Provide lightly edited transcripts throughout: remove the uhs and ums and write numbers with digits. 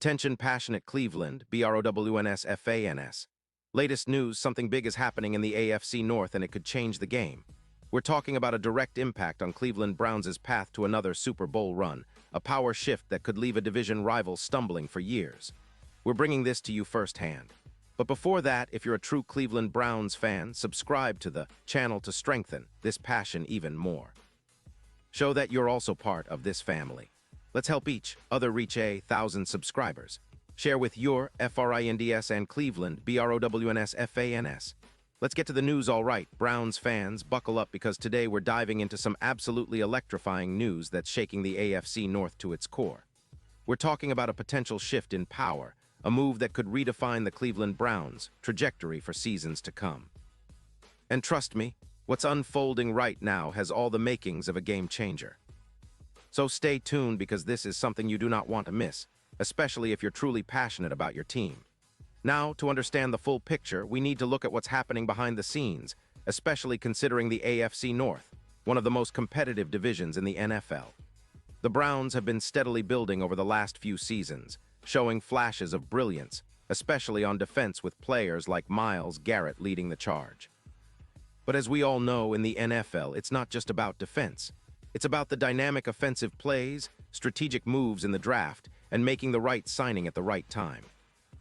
Attention passionate Cleveland, BROWNS. Latest news, something big is happening in the AFC North and it could change the game. We're talking about a direct impact on Cleveland Browns' path to another Super Bowl run, a power shift that could leave a division rival stumbling for years. We're bringing this to you firsthand. But before that, if you're a true Cleveland Browns fan, subscribe to the channel to strengthen this passion even more. Show that you're also part of this family. Let's help each other reach 1,000 subscribers. Share with your FRINDS and Cleveland, BROWNS. Let's get to the news, all right. Browns fans, buckle up because today we're diving into some absolutely electrifying news that's shaking the AFC North to its core. We're talking about a potential shift in power, a move that could redefine the Cleveland Browns' trajectory for seasons to come. And trust me, what's unfolding right now has all the makings of a game changer. So stay tuned because this is something you do not want to miss, especially if you're truly passionate about your team. Now, to understand the full picture, we need to look at what's happening behind the scenes, especially considering the AFC North, one of the most competitive divisions in the NFL. The Browns have been steadily building over the last few seasons, showing flashes of brilliance, especially on defense with players like Myles Garrett leading the charge. But as we all know in the NFL, it's not just about defense. It's about the dynamic offensive plays, strategic moves in the draft, and making the right signing at the right time.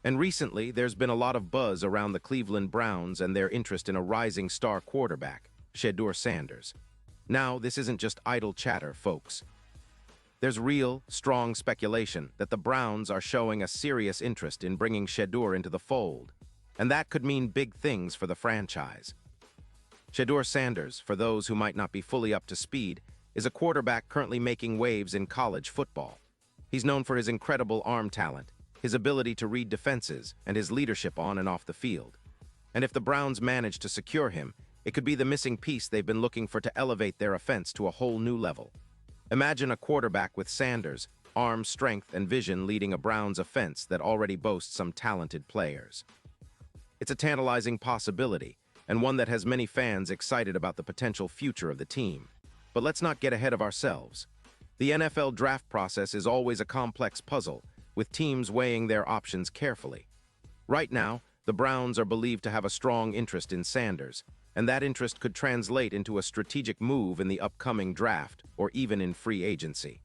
And recently, there's been a lot of buzz around the Cleveland Browns and their interest in a rising star quarterback, Shedeur Sanders. Now, this isn't just idle chatter, folks. There's real, strong speculation that the Browns are showing a serious interest in bringing Shedeur into the fold, and that could mean big things for the franchise. Shedeur Sanders, for those who might not be fully up to speed, is a quarterback currently making waves in college football. He's known for his incredible arm talent, his ability to read defenses, and his leadership on and off the field. And if the Browns manage to secure him, it could be the missing piece they've been looking for to elevate their offense to a whole new level. Imagine a quarterback with Sanders' arm strength and vision leading a Browns offense that already boasts some talented players. It's a tantalizing possibility, and one that has many fans excited about the potential future of the team. But let's not get ahead of ourselves. The NFL draft process is always a complex puzzle, with teams weighing their options carefully. Right now, the Browns are believed to have a strong interest in Sanders, and that interest could translate into a strategic move in the upcoming draft or even in free agency.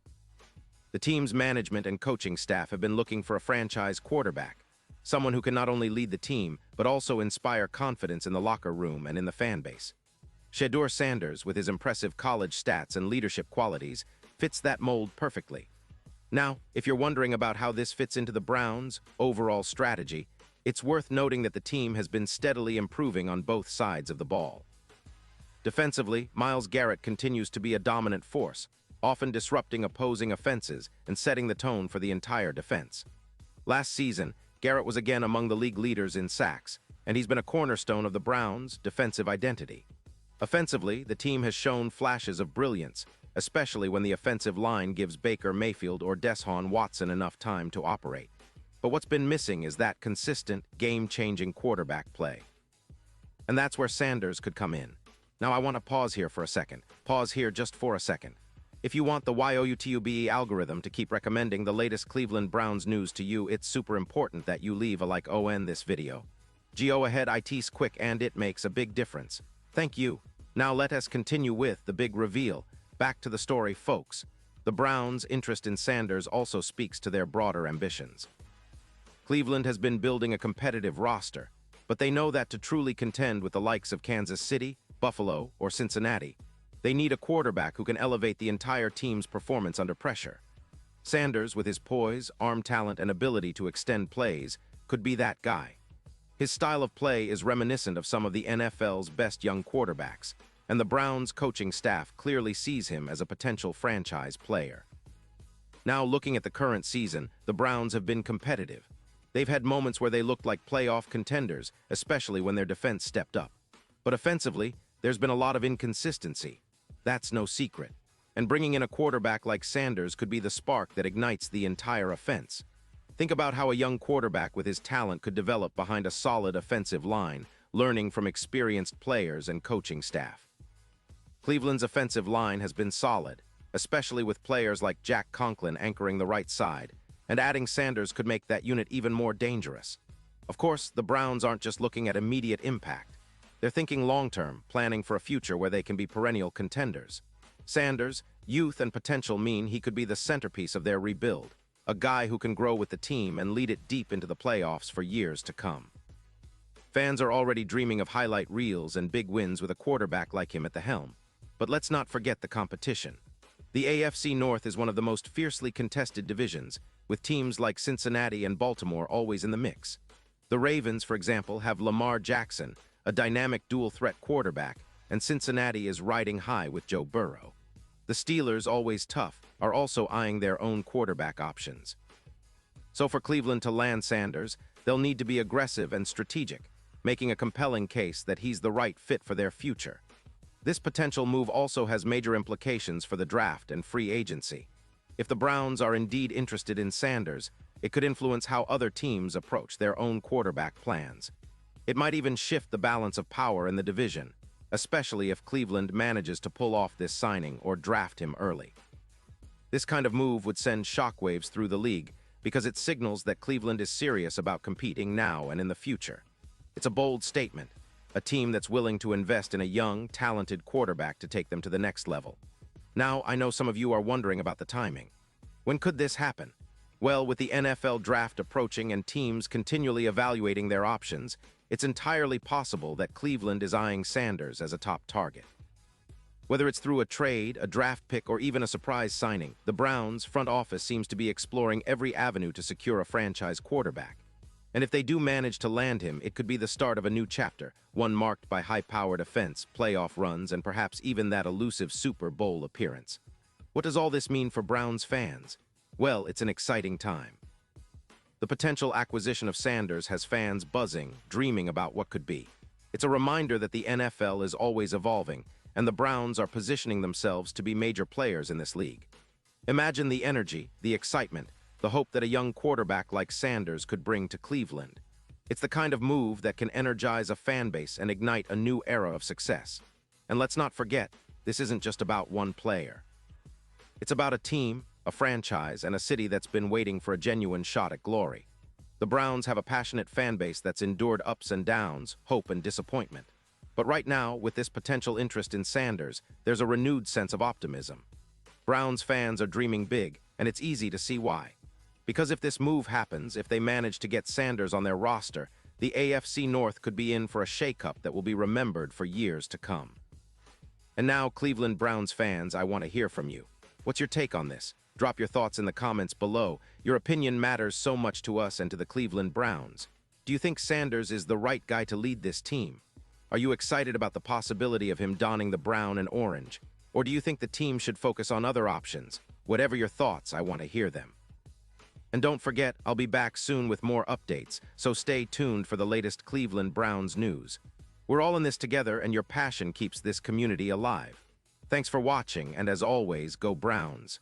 The team's management and coaching staff have been looking for a franchise quarterback, someone who can not only lead the team, but also inspire confidence in the locker room and in the fan base. Shedeur Sanders, with his impressive college stats and leadership qualities, fits that mold perfectly. Now, if you're wondering about how this fits into the Browns' overall strategy, it's worth noting that the team has been steadily improving on both sides of the ball. Defensively, Myles Garrett continues to be a dominant force, often disrupting opposing offenses and setting the tone for the entire defense. Last season, Garrett was again among the league leaders in sacks, and he's been a cornerstone of the Browns' defensive identity. Offensively, the team has shown flashes of brilliance, especially when the offensive line gives Baker Mayfield or Deshaun Watson enough time to operate. But what's been missing is that consistent, game-changing quarterback play. And that's where Sanders could come in. Now I want to pause here for a second. Pause here just for a second. If you want the YouTube algorithm to keep recommending the latest Cleveland Browns news to you, it's super important that you leave a like on this video. Go ahead, it's quick and it makes a big difference. Thank you. Now let us continue with the big reveal. Back to the story, folks. The Browns' interest in Sanders also speaks to their broader ambitions. Cleveland has been building a competitive roster, but they know that to truly contend with the likes of Kansas City, Buffalo, or Cincinnati, they need a quarterback who can elevate the entire team's performance under pressure. Sanders, with his poise, arm talent, and ability to extend plays, could be that guy. His style of play is reminiscent of some of the NFL's best young quarterbacks, and the Browns' coaching staff clearly sees him as a potential franchise player. Now, looking at the current season, the Browns have been competitive. They've had moments where they looked like playoff contenders, especially when their defense stepped up. But offensively, there's been a lot of inconsistency. That's no secret. And bringing in a quarterback like Sanders could be the spark that ignites the entire offense. Think about how a young quarterback with his talent could develop behind a solid offensive line, learning from experienced players and coaching staff. Cleveland's offensive line has been solid, especially with players like Jack Conklin anchoring the right side, and adding Sanders could make that unit even more dangerous. Of course, the Browns aren't just looking at immediate impact. They're thinking long-term, planning for a future where they can be perennial contenders. Sanders, youth and potential mean he could be the centerpiece of their rebuild, a guy who can grow with the team and lead it deep into the playoffs for years to come. Fans are already dreaming of highlight reels and big wins with a quarterback like him at the helm. But let's not forget the competition. The AFC North is one of the most fiercely contested divisions, with teams like Cincinnati and Baltimore always in the mix. The Ravens, for example, have Lamar Jackson, a dynamic dual-threat quarterback, and Cincinnati is riding high with Joe Burrow. The Steelers, always tough, are also eyeing their own quarterback options. So for Cleveland to land Sanders, they'll need to be aggressive and strategic, making a compelling case that he's the right fit for their future. This potential move also has major implications for the draft and free agency. If the Browns are indeed interested in Sanders, it could influence how other teams approach their own quarterback plans. It might even shift the balance of power in the division, especially if Cleveland manages to pull off this signing or draft him early. This kind of move would send shockwaves through the league because it signals that Cleveland is serious about competing now and in the future. It's a bold statement, a team that's willing to invest in a young, talented quarterback to take them to the next level. Now, I know some of you are wondering about the timing. When could this happen? Well, with the NFL draft approaching and teams continually evaluating their options, it's entirely possible that Cleveland is eyeing Sanders as a top target. Whether it's through a trade, a draft pick, or even a surprise signing, the Browns' front office seems to be exploring every avenue to secure a franchise quarterback. And if they do manage to land him, it could be the start of a new chapter, one marked by high-powered offense, playoff runs, and perhaps even that elusive Super Bowl appearance. What does all this mean for Browns fans? Well, it's an exciting time. The potential acquisition of Sanders has fans buzzing, dreaming about what could be. It's a reminder that the NFL is always evolving, and the Browns are positioning themselves to be major players in this league. Imagine the energy, the excitement, the hope that a young quarterback like Sanders could bring to Cleveland. It's the kind of move that can energize a fan base and ignite a new era of success. And let's not forget, this isn't just about one player. It's about a team, a franchise, and a city that's been waiting for a genuine shot at glory. The Browns have a passionate fan base that's endured ups and downs, hope and disappointment. But right now, with this potential interest in Sanders, there's a renewed sense of optimism. Browns fans are dreaming big, and it's easy to see why. Because if this move happens, if they manage to get Sanders on their roster, the AFC North could be in for a shakeup that will be remembered for years to come. And now, Cleveland Browns fans, I want to hear from you. What's your take on this? Drop your thoughts in the comments below. Your opinion matters so much to us and to the Cleveland Browns. Do you think Sanders is the right guy to lead this team? Are you excited about the possibility of him donning the brown and orange? Or do you think the team should focus on other options? Whatever your thoughts, I want to hear them. And don't forget, I'll be back soon with more updates, so stay tuned for the latest Cleveland Browns news. We're all in this together, and your passion keeps this community alive. Thanks for watching, and as always, go Browns.